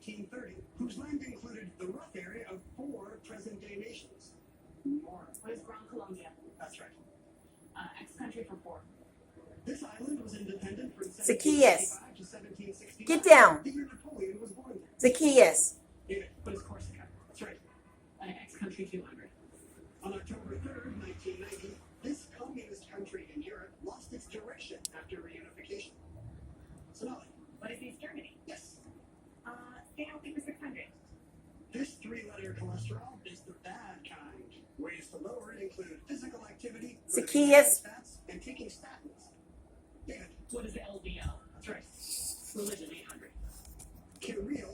1930, whose land included the rough area of 4 present-day nations. More. What is Gran Colombia? That's right. X country for 4. This island was independent from Zacchaeus. 1765 to 1765. Get down. The year Napoleon was born there. Zacchaeus. David, what is Corsica? That's right. X country 200. On October 3rd, 1990, this communist country in Europe lost its direction after reunification. Sonali. What is East Germany? Yes. Stay healthy for 600. This 3-letter cholesterol is the bad kind. Ways to lower it include physical activity, Zacchaeus. fats, and taking statins. David. What is LDL? That's right. Religion 800. Can real